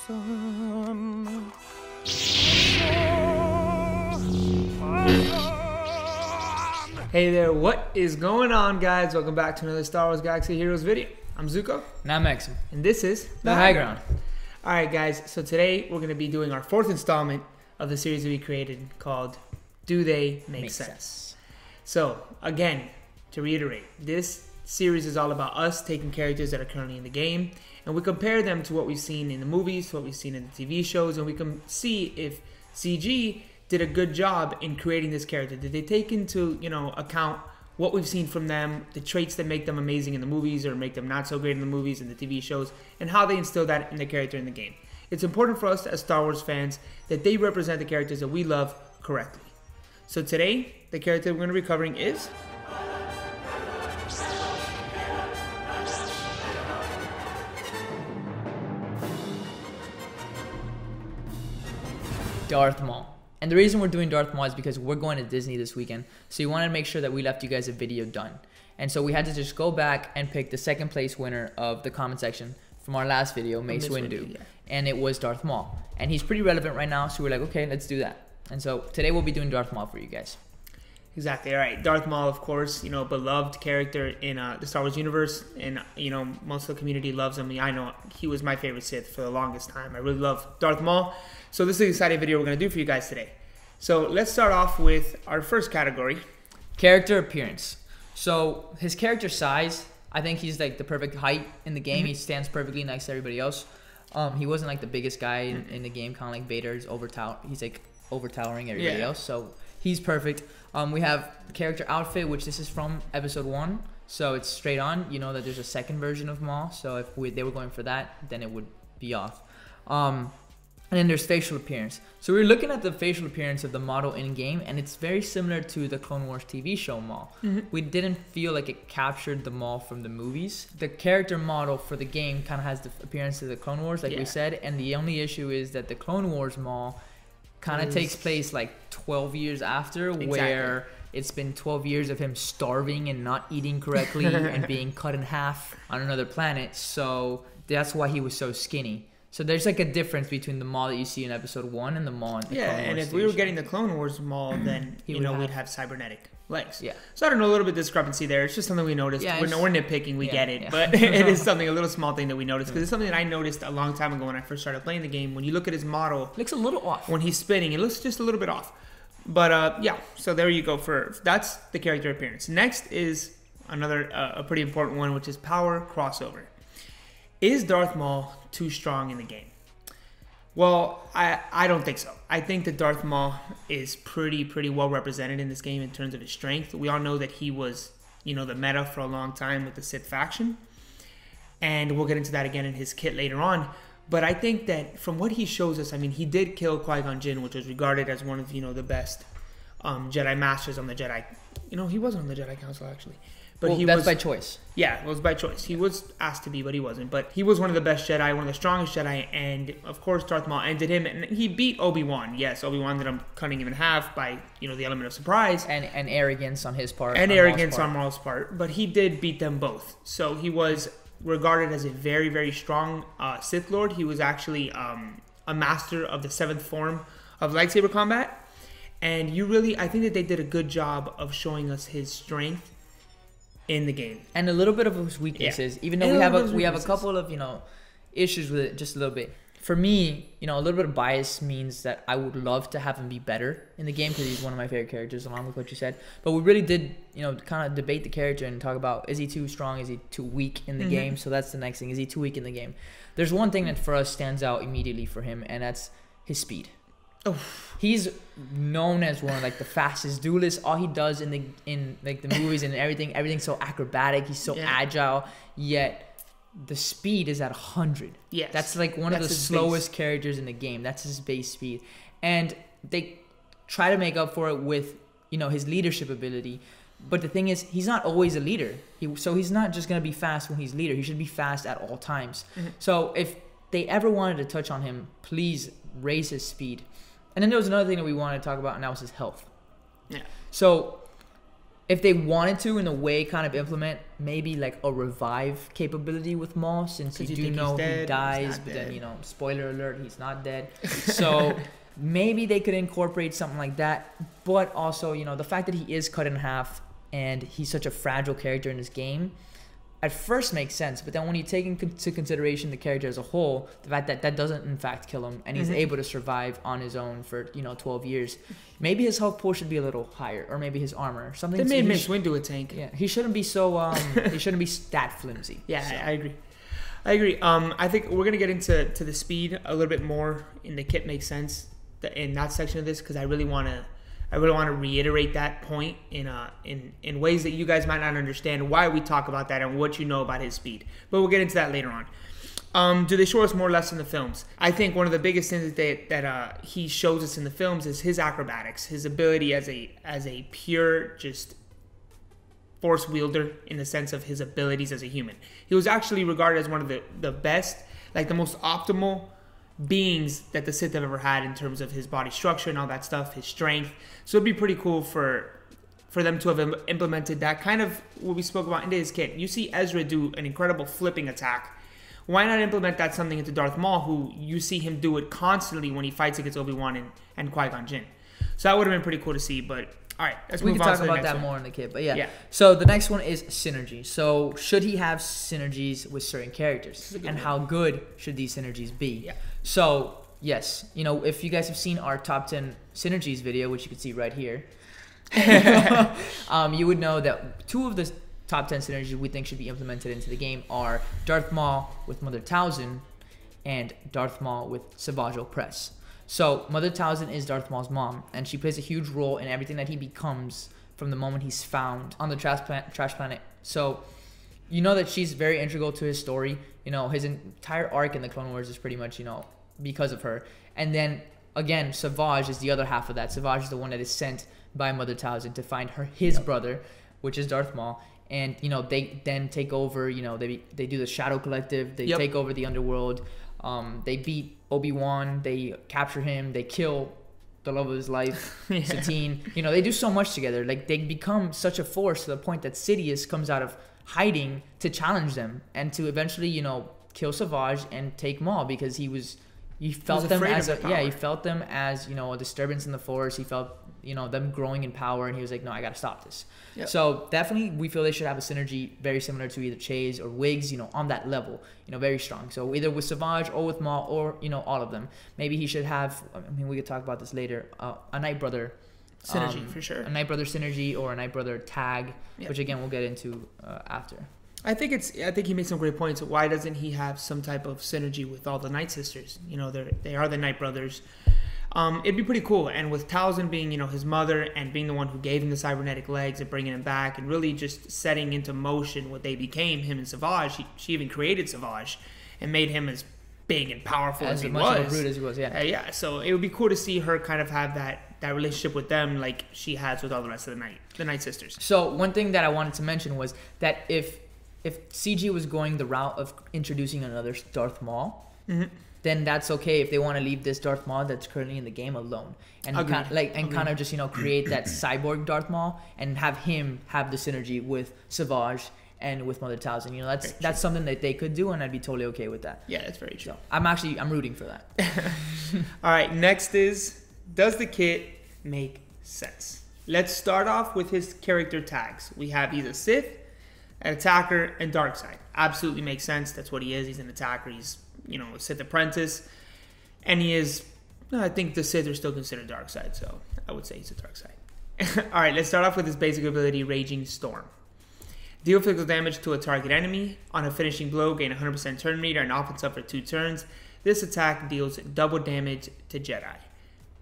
sun. Hey there, what is going on, guys? Welcome back to another Star Wars Galaxy Heroes video. I'm Zuko. And I'm Exum. And this is The High Ground. Alright guys, so today we're going to be doing our fourth installment of the series that we created called Do They Make Sense? So, again, to reiterate, this series is all about us taking characters that are currently in the game, and we compare them to what we've seen in the movies, to what we've seen in the TV shows, and we can see if CG did a good job in creating this character. Did they take into, account what we've seen from them, the traits that make them amazing in the movies or make them not so great in the movies and the TV shows, and how they instill that in the character in the game. It's important for us as Star Wars fans that they represent the characters that we love correctly. So today, the character we're going to be covering is Darth Maul. And the reason we're doing Darth Maul is because we're going to Disney this weekend. So we wanted to make sure that we left you guys a video done. And so we had to just go back and pick the second place winner of the comment section from our last video, Mace Windu. Yeah. And it was Darth Maul. And he's pretty relevant right now, so we're like, okay, let's do that. And so today we'll be doing Darth Maul for you guys. Exactly. All right. Darth Maul, of course, beloved character in the Star Wars universe. And, most of the community loves him. I know he was my favorite Sith for the longest time. I really love Darth Maul. So this is an exciting video we're going to do for you guys today. So let's start off with our first category. Character appearance. So his character size, I think he's like the perfect height in the game. He stands perfectly next to everybody else. He wasn't like the biggest guy in the game, kind of like Vader's he's like overtowering everybody else. So he's perfect. We have character outfit, which this is from episode 1. So it's straight on. You know that there's a second version of Maul. So if they were going for that, then it would be off. And then there's facial appearance. So we're looking at the facial appearance of the model in-game, and it's very similar to the Clone Wars TV show Maul. We didn't feel like it captured the Maul from the movies. The character model for the game kind of has the appearance of the Clone Wars, like we said, and the only issue is that the Clone Wars Maul kind of takes place like 12 years after, where it's been 12 years of him starving and not eating correctly and being cut in half on another planet. So that's why he was so skinny. So there's like a difference between the Maul that you see in episode 1 and the Maul in the Clone Wars and if we were getting the Clone Wars Maul, then we'd have cybernetic legs. Yeah. So I don't know, a little bit of discrepancy there. It's just something we noticed. We're nitpicking, we get it, but it is something, a little small thing that we noticed, because it's something that I noticed a long time ago when I first started playing the game. When you look at his model, it looks a little off. When he's spinning, it looks just a little bit off. But so there you go. That's the character appearance. Next is another a pretty important one, which is power crossover. Is Darth Maul too strong in the game? Well, I don't think so. I think that Darth Maul is pretty well represented in this game in terms of his strength. We all know that he was, the meta for a long time with the Sith faction. And we'll get into that again in his kit later on. But I think that from what he shows us, he did kill Qui-Gon Jinn, which was regarded as one of, the best Jedi Masters on the Jedi. He wasn't on the Jedi Council, actually. But that's by choice. Yeah, it was by choice. He was asked to be, but he wasn't. But he was one of the best Jedi, one of the strongest Jedi, and of course Darth Maul ended him, and he beat Obi-Wan. Yes, Obi-Wan ended up cutting him in half by, the element of surprise. And arrogance on his part. And arrogance on Maul's part. But he did beat them both. So he was regarded as a very, very strong Sith Lord. He was actually a master of the 7th form of lightsaber combat. And I think that they did a good job of showing us his strength in the game, and a little bit of his weaknesses. Even though we have a couple of issues with it, just a little bit. For me, a little bit of bias means that I would love to have him be better in the game because he's one of my favorite characters, along with what you said. But we really did, kind of debate the character and talk about, is he too strong? Is he too weak in the game? So that's the next thing. Is he too weak in the game? There's one thing that for us stands out immediately for him, and that's his speed. He's known as one of the fastest duelists. All he does in the movies and everything's so acrobatic. He's so agile, yet the speed is at 100. Yes, that's one of the slowest characters in the game. That's his base speed, and they try to make up for it with his leadership ability. But the thing is, he's not always a leader. So he's not just gonna be fast when he's leader. He should be fast at all times. So if they ever wanted to touch on him, please raise his speed. And then there was another thing that we wanted to talk about, and that was his health. Yeah. So if they wanted to, in a way, kind of implement maybe like a revive capability with Maul, since you do know he dies, but then, you know, spoiler alert, he's not dead. So maybe they could incorporate something like that. But also, you know, the fact that he is cut in half and he's such a fragile character in this game, at first makes sense, but then when you take into consideration the character as a whole, the fact that that doesn't in fact kill him, and he's able to survive on his own for, you know, 12 years, maybe his health pool should be a little higher, or maybe his armor, something. They made Mace Windu a tank. Yeah, he shouldn't be so he shouldn't be that flimsy. Yeah, so. I agree. I think we're gonna get into the speed a little bit more in the kit makes sense in that section of this, because I really want to reiterate that point in ways that you guys might not understand why we talk about that and what you know about his speed. But we'll get into that later on. Do they show us more or less in the films? I think one of the biggest things that he shows us in the films is his acrobatics, his ability as a pure just force wielder in the sense of his abilities as a human. He was actually regarded as one of the best, like the most optimal beings that the Sith have ever had in terms of his body structure and all that stuff, his strength. So it'd be pretty cool for them to have implemented that kind of what we spoke about into his kit. You see Ezra do an incredible flipping attack. Why not implement that something into Darth Maul, who you see him do it constantly when he fights against Obi-Wan and Qui-Gon Jinn. So that would have been pretty cool to see, but all right, let's move on. We can talk about that more in the kit, but yeah. So the next one is synergy. So should he have synergies with certain characters, and how good should these synergies be? Yeah. So yes, you know, if you guys have seen our top 10 synergies video, which you can see right here, you would know that 2 of the top 10 synergies we think should be implemented into the game are Darth Maul with Mother Talzin and Darth Maul with Savage Opress. So Mother Talzin is Darth Maul's mom, and she plays a huge role in everything that he becomes from the moment he's found on the trash planet. So you know that she's very integral to his story. You know, his entire arc in the Clone Wars is pretty much, you know, because of her. And then again, Savage is the other half of that. Savage is the one that is sent by Mother Talzin to find his brother, which is Darth Maul. And, you know, they then take over, you know, they do the Shadow Collective, they take over the underworld. They beat Obi-Wan, they capture him, they kill the love of his life, Satine. You know, they do so much together. Like, they become such a force to the point that Sidious comes out of hiding to challenge them and to eventually, you know, kill Savage and take Maul, because he felt them as, you know, a disturbance in the Force. He felt, you know, them growing in power, and he was like, no, I got to stop this. Yep. So definitely we feel they should have a synergy very similar to either Chase or Wiggs, you know, on that level, you know, very strong. So either with Savage or with Maul, or, you know, all of them. Maybe he should have, I mean, we could talk about this later, a Night Brother synergy for sure. A Night Brother synergy or a Night Brother tag, which again we'll get into after. I think he made some great points. Why doesn't he have some type of synergy with all the Night Sisters? You know, they are the Night Brothers. It'd be pretty cool. And with Talzin being, you know, his mother and being the one who gave him the cybernetic legs and bringing him back and really just setting into motion what they became, him and Savage. She even created Savage and made him as big and powerful as he was. As much of a brute as he was, yeah. Yeah, so it would be cool to see her kind of have that relationship with them like she has with all the rest of the Night Sisters. So one thing that I wanted to mention was that if CG was going the route of introducing another Darth Maul, then that's okay if they want to leave this Darth Maul that's currently in the game alone, and kind of just, you know, create that cyborg Darth Maul and have him have the synergy with Savage and with Mother Talzin. You know, that's something that they could do, and I'd be totally okay with that. Yeah, that's very true. So I'm rooting for that. All right, next is, does the kit make sense? Let's start off with his character tags. We have he's a Sith, an attacker, and dark side. Absolutely makes sense. That's what he is. He's an attacker. He's, you know, a Sith apprentice, and he is, I think the Sith are still considered dark side, so I would say he's a dark side. All right, let's start off with his basic ability, Raging Storm. Deal physical damage to a target enemy. On a finishing blow, gain 100% turn meter and offense up for 2 turns. This attack deals double damage to Jedi.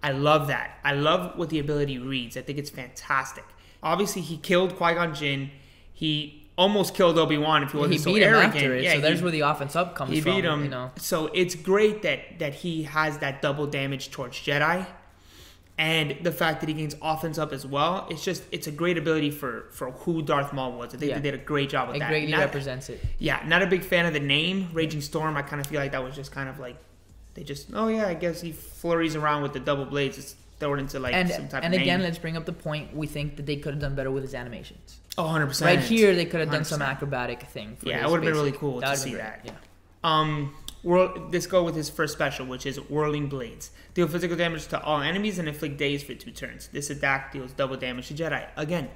I love that. I love what the ability reads. I think it's fantastic. Obviously, he killed Qui-Gon Jinn. He almost killed Obi-Wan if he wasn't so arrogant. After it, so there's where the offense up comes from. He beat him. You know. So it's great that he has that double damage towards Jedi. And the fact that he gains offense up as well, it's a great ability for who Darth Maul was. I think they did a great job with that. It greatly represents it. Yeah, not a big fan of the name, Raging Storm. I kind of feel like that was just kind of like, they just, oh yeah, I guess he flurries around with the double blades. throw it into like some type of And again, name. let's bring up the point. We think that they could have done better with his animations. Oh, 100%. Right here, they could have done 100%. some acrobatic thing. For Yeah, his it would have been basic. really cool to see great, that. Yeah. Let's go with his first special, which is Whirling Blades. Deal physical damage to all enemies and inflict daze for 2 turns. This attack deals double damage to Jedi. Again,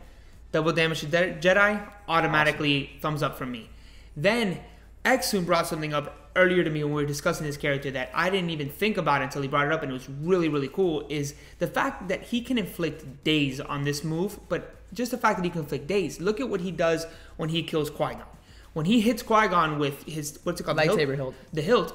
double damage to Jedi, automatically thumbs up from me. Then, Exum brought something up earlier to me when we were discussing his character that I didn't even think about until he brought it up, and it was really, really cool, is the fact that he can inflict daze on this move, but just the fact that he can inflict daze. Look at what he does when he kills Qui-Gon. When he hits Qui-Gon with his, what's it called? Lightsaber hilt. The hilt.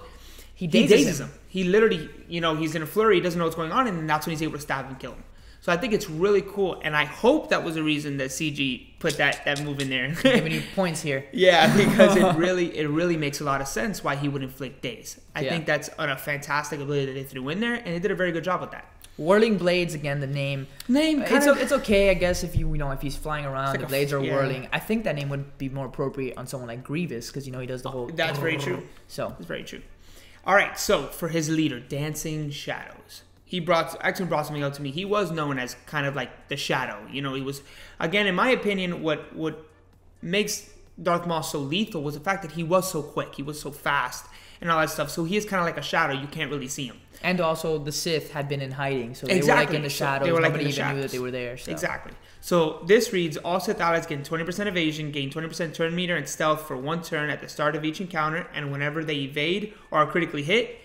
He dazes him. He literally, he's in a flurry, he doesn't know what's going on, and that's when he's able to stab and kill him. So I think it's really cool, and I hope that was the reason that CG put that move in there. Giving you points here. Yeah, because it really makes a lot of sense why he would inflict daze. I think that's a fantastic ability that they threw in there, and they did a very good job with that. Whirling Blades, again, the name. It's okay, I guess, if if he's flying around, like the blades are whirling. I think that name would be more appropriate on someone like Grievous, because he does the whole. That's very true. So that's very true. All right, so for his leader, Dancing Shadows, Exum brought something up to me. He was known as kind of like the Shadow. He was, again, in my opinion, what makes Darth Maul so lethal was the fact that he was so quick, he was so fast, and all that stuff. So he is kind of like a shadow. You can't really see him. And also, the Sith had been in hiding, so they were like in the shadows. Nobody even knew that they were there. So. Exactly. So this reads, all Sith allies gain 20% evasion, gain 20% turn meter and stealth for 1 turn at the start of each encounter, and whenever they evade or are critically hit,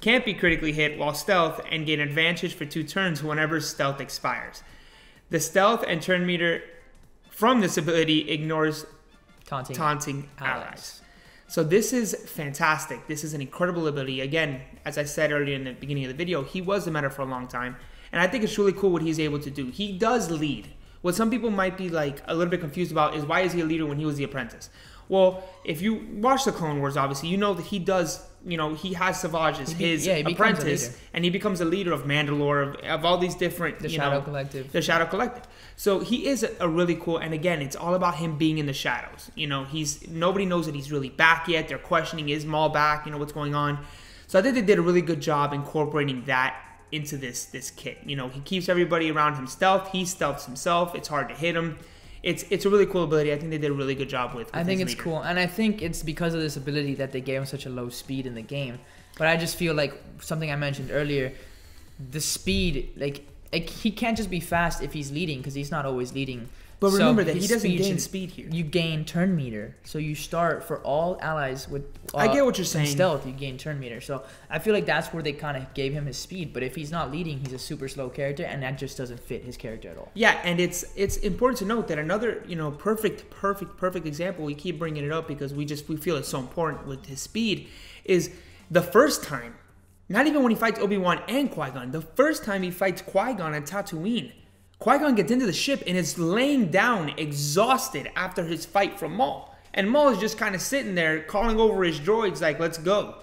can't be critically hit while stealth, and gain advantage for 2 turns whenever stealth expires. The stealth and turn meter from this ability ignores taunting allies. So this is fantastic. This is an incredible ability. Again, as I said earlier in the beginning of the video, he was the meta for a long time. And I think it's really cool what he's able to do. He does lead. What some people might be like a little bit confused about is why is he a leader when he was the apprentice? Well, if you watch the Clone Wars, obviously, you know that he does, he has Savage as his apprentice, and he becomes a leader of Mandalore, of all these different, the Shadow Collective. The Shadow Collective. So he is a really cool, and again, it's all about him being in the shadows. Nobody knows that he's really back yet. They're questioning, is Maul back? What's going on? So I think they did a really good job incorporating that into this kit. He keeps everybody around him stealth. He stealths himself. It's hard to hit him. It's a really cool ability. I think they did a really good job with I think it's cool, and I think it's because of this ability that they gave him such a low speed in the game. But I just feel like something I mentioned earlier, the speed, he can't just be fast if he's leading, because he's not always leading. But remember that he doesn't gain speed here. You gain turn meter. So you start for all allies with I get what you're saying. Stealth, you gain turn meter. So I feel like that's where they kind of gave him his speed. But if he's not leading, he's a super slow character, and that just doesn't fit his character at all. Yeah, and it's important to note that another, perfect example, we keep bringing it up because we feel it's so important with his speed, is the first time, not even when he fights Obi-Wan and Qui-Gon, the first time he fights Qui-Gon on Tatooine, Qui-Gon gets into the ship and is laying down exhausted after his fight from Maul. And Maul is just kind of sitting there calling over his droids like, let's go.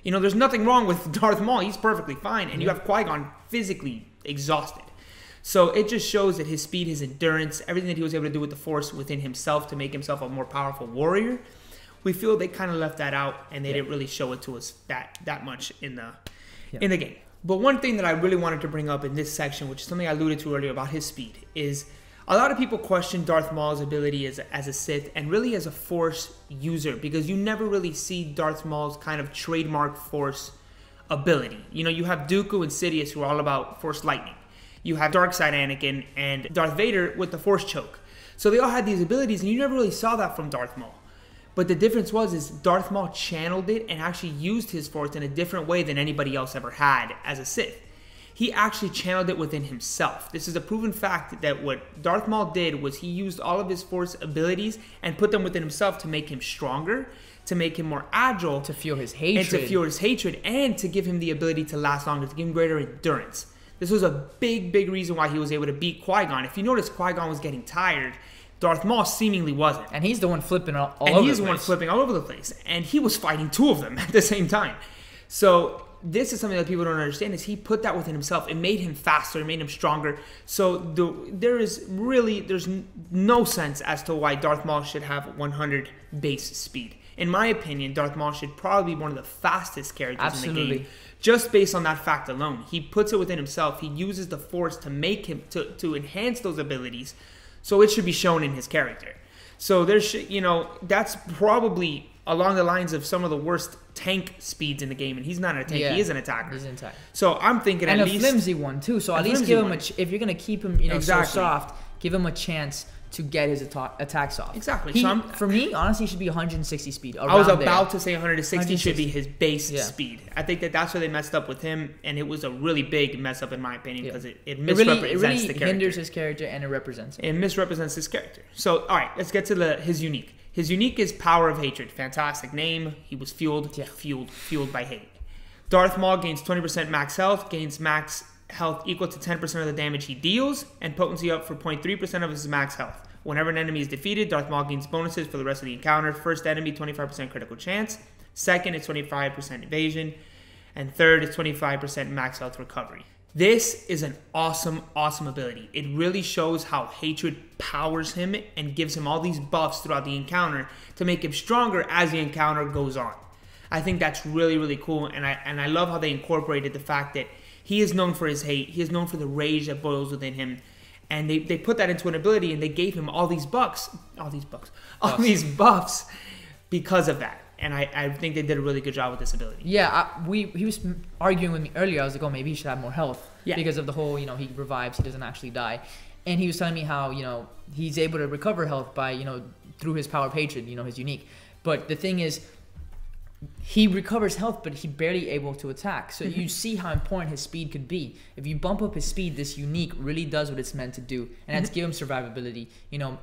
There's nothing wrong with Darth Maul. He's perfectly fine. And you have Qui-Gon physically exhausted. So it just shows that his speed, his endurance, everything that he was able to do with the Force within himself to make himself a more powerful warrior, we feel they kind of left that out and they didn't really show it to us that much in the game. But one thing that I really wanted to bring up in this section, which is something I alluded to earlier about his speed, is a lot of people question Darth Maul's ability as a Sith and really as a Force user, because you never really see Darth Maul's kind of trademark Force ability. You have Dooku and Sidious, who are all about Force lightning. You have Darkseid Anakin and Darth Vader with the Force choke. So they all had these abilities, and you never really saw that from Darth Maul. But the difference is Darth Maul channeled it and actually used his Force in a different way than anybody else ever had as a Sith. He actually channeled it within himself. This is a proven fact that what Darth Maul did was he used all of his Force abilities and put them within himself to make him stronger, to make him more agile, to fuel his hatred, and to give him the ability to last longer, to give him greater endurance. This was a big reason why he was able to beat Qui-Gon. If you notice, Qui-Gon was getting tired. Darth Maul seemingly wasn't. And he's the one flipping all over the place. And he's the one flipping all over the place. And he was fighting 2 of them at the same time. So this is something that people don't understand, is he put that within himself. It made him faster. It made him stronger. So there's no sense as to why Darth Maul should have 100 base speed. in my opinion, Darth Maul should probably be one of the fastest characters in the Absolutely. game. Just based on that fact alone. He puts it within himself. He uses the Force to make him, to enhance those abilities. So it should be shown in his character. So there's, that's probably along the lines of some of the worst tank speeds in the game. And he's not a tank. He is an attacker. He's an attacker. So I'm thinking and at least... And a flimsy one, too. So at least give him if you're going to keep him, so soft, give him a chance to get his attacks off. Exactly. For me, honestly, he should be 160 speed. I was about to say 160 should be his base Yeah. speed. I think that's where they messed up with him, and it was a really big mess up in my opinion because it misrepresents the character. It hinders his character and it represents him. It misrepresents his character. So, all right, let's get to his unique. His unique is Power of Hatred. Fantastic name. He was fueled by hate. Darth Maul gains 20% max health, gains max health equal to 10% of the damage he deals, and potency up for 0.3% of his max health. Whenever an enemy is defeated, Darth Maul gains bonuses for the rest of the encounter. First enemy, 25% critical chance. Second is 25% evasion. And third is 25% max health recovery. This is an awesome, awesome ability. It really shows how hatred powers him and gives him all these buffs throughout the encounter to make him stronger as the encounter goes on. I think that's really, really cool. And I love how they incorporated the fact that he is known for his hate. He is known for the rage that boils within him. And they put that into an ability and they gave him all these buffs because of that. And I think they did a really good job with this ability. Yeah, he was arguing with me earlier. I was like, oh, maybe he should have more health because of the whole, he revives, he doesn't actually die. And he was telling me how, he's able to recover health by, through his Power of Hatred, his unique. But the thing is, he recovers health, but he barely able to attack. So you see how important his speed could be. If you bump up his speed, this unique really does what it's meant to do. And that's give him survivability,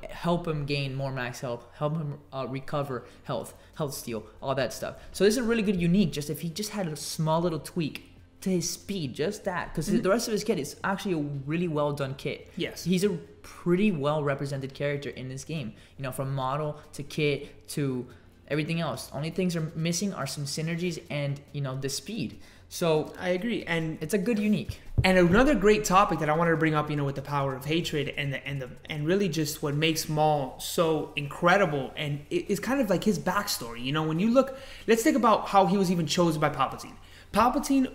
help him gain more max health, help him recover health steal, all that stuff. So this is a really good unique, just if he just had a small little tweak to his speed, just that. Because the rest of his kit is actually a really well done kit. Yes. He's a pretty well represented character in this game. From model to kit to everything else. Only things are missing are some synergies and the speed. So I agree, and it's a good unique. And another great topic that I wanted to bring up, with the Power of Hatred and really just what makes Maul so incredible, and it's kind of like his backstory. When you look, let's think about how he was even chosen by Palpatine. Palpatine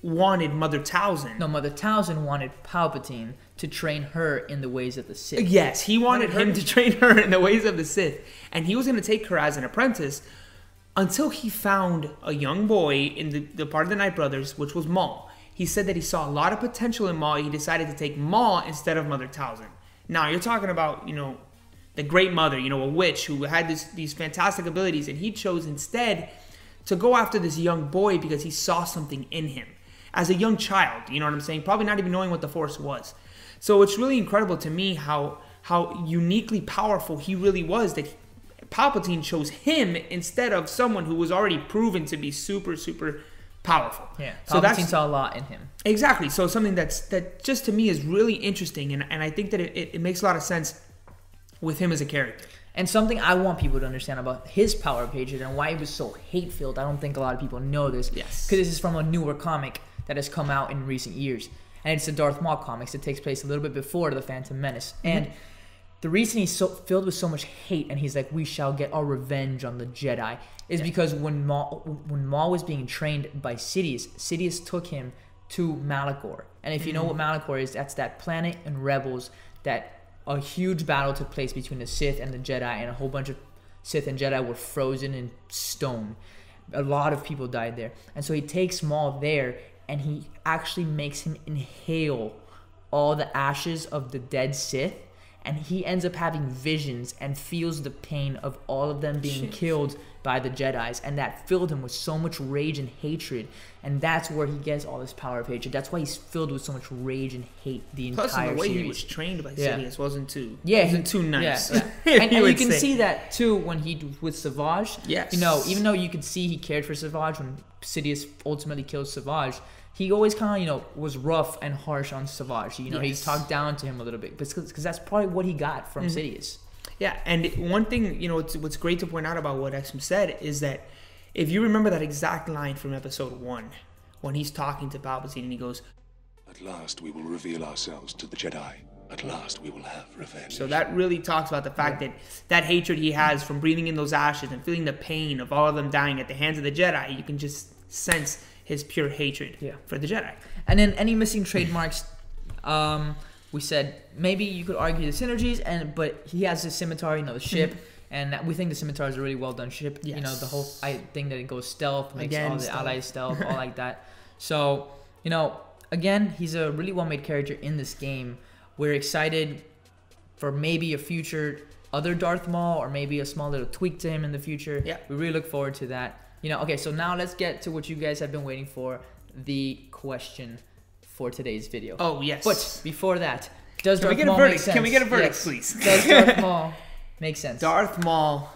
wanted Mother Talzin. No, Mother Talzin wanted Palpatine to train her in the ways of the Sith. Yes, he wanted him to train her in the ways of the Sith. And he was going to take her as an apprentice until he found a young boy in the part of the Night Brothers, which was Maul. He said that he saw a lot of potential in Maul. He decided to take Maul instead of Mother Talzin. Now, you're talking about, the Great Mother, a witch who had these fantastic abilities. And he chose instead to go after this young boy because he saw something in him. As a young child, you know what I'm saying? Probably not even knowing what the Force was. So it's really incredible to me how uniquely powerful he really was, that Palpatine chose him instead of someone who was already proven to be super, super powerful. Yeah, so Palpatine saw a lot in him. Exactly. So something that just to me is really interesting, and I think that it makes a lot of sense with him as a character. And something I want people to understand about his Power of Hatred and why he was so hate-filled, I don't think a lot of people know this. Yes. Because this is from a newer comic that has come out in recent years. And it's the Darth Maul comics. It takes place a little bit before the Phantom Menace. And the reason he's so filled with so much hate and he's like, we shall get our revenge on the Jedi, is because when Maul was being trained by Sidious took him to Malachor. And if you know what Malachor is, that's that planet in Rebels that a huge battle took place between the Sith and the Jedi, and a whole bunch of Sith and Jedi were frozen in stone. A lot of people died there. And so he takes Maul there, and he actually makes him inhale all the ashes of the dead Sith, and he ends up having visions and feels the pain of all of them being killed by the Jedis, and that filled him with so much rage and hatred, and that's where he gets all this Power of Hatred. That's why he's filled with so much rage and hate the entire series. Plus, the way he was trained by Sidious wasn't too nice. Yeah. And you can see that too when he with Savage. Yes. Even though you can see he cared for Savage when Sidious ultimately kills Savage, he always kind of, was rough and harsh on Savage. He talked down to him a little bit because that's probably what he got from Sidious. Yeah, and one thing, what's great to point out about what Exum said is that if you remember that exact line from episode 1, when he's talking to Palpatine and he goes, "At last we will reveal ourselves to the Jedi. At last we will have revenge. So that really talks about the fact that that hatred he has from breathing in those ashes and feeling the pain of all of them dying at the hands of the Jedi, you can just sense his pure hatred for the Jedi. And then any missing trademarks, we said maybe you could argue the synergies, but he has his scimitar, the ship, and we think the scimitar is a really well done ship. Yes. The whole thing that it goes stealth, makes Again, all the stealth. allies stealth, all like that. So, again, he's a really well made character in this game. We're excited for maybe a future other Darth Maul, or maybe a small little tweak to him in the future. Yeah. We really look forward to that. Okay, so now let's get to what you guys have been waiting for, the question for today's video. Oh, yes. But before that, does Can we Darth get a Maul verdict? make sense? Can we get a verdict, Yes. please? Does Darth Maul make sense? Darth Maul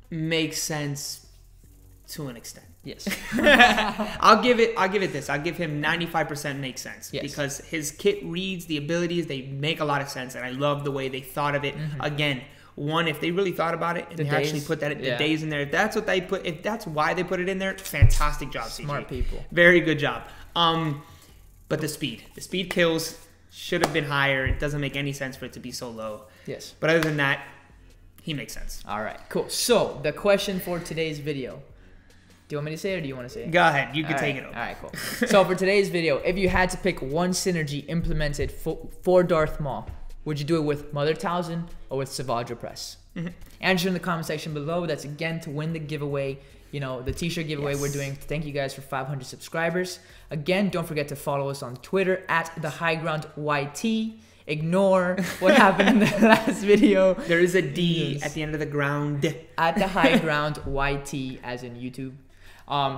makes sense to an extent. Yes. I'll give it this. I'll give him 95% makes sense. Yes. Because his kit reads, the abilities, they make a lot of sense, and I love the way they thought of it. Again, one, if they really thought about it and The they days, actually put that the yeah. days in there, if that's what they put, if that's why they put it in there, fantastic job, CG. Smart people. Very good job. But the speed kills, should have been higher. It doesn't make any sense for it to be so low. Yes. But other than that, he makes sense. All right, cool. So the question for today's video. Do you want me to say it, or do you want to say it? Go ahead. You can All take right, it over. All right, cool. So for today's video, if you had to pick one synergy implemented for Darth Maul, would you do it with Mother Talzin or with Savage Press? Answer in the comment section below. That's again to win the giveaway. The t-shirt giveaway we're doing. Thank you guys for 500 subscribers. Again, don't forget to follow us on Twitter at TheHighGroundYT. Ignore what happened in the last video. There is a D at the end of the ground. At TheHighGroundYT, as in YouTube.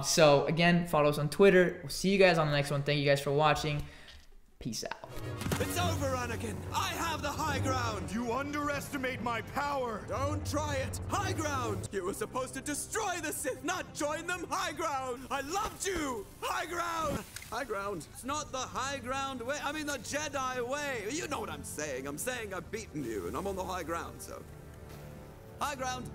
So again, follow us on Twitter. We'll see you guys on the next one. Thank you guys for watching. Peace out. It's over, Anakin! I have the high ground! You underestimate my power! Don't try it! High ground! You were supposed to destroy the Sith, not join them! High ground! I loved you! High ground! High ground. It's not the high ground way. I mean the Jedi way. You know what I'm saying. I'm saying I've beaten you and I'm on the high ground, so. High ground.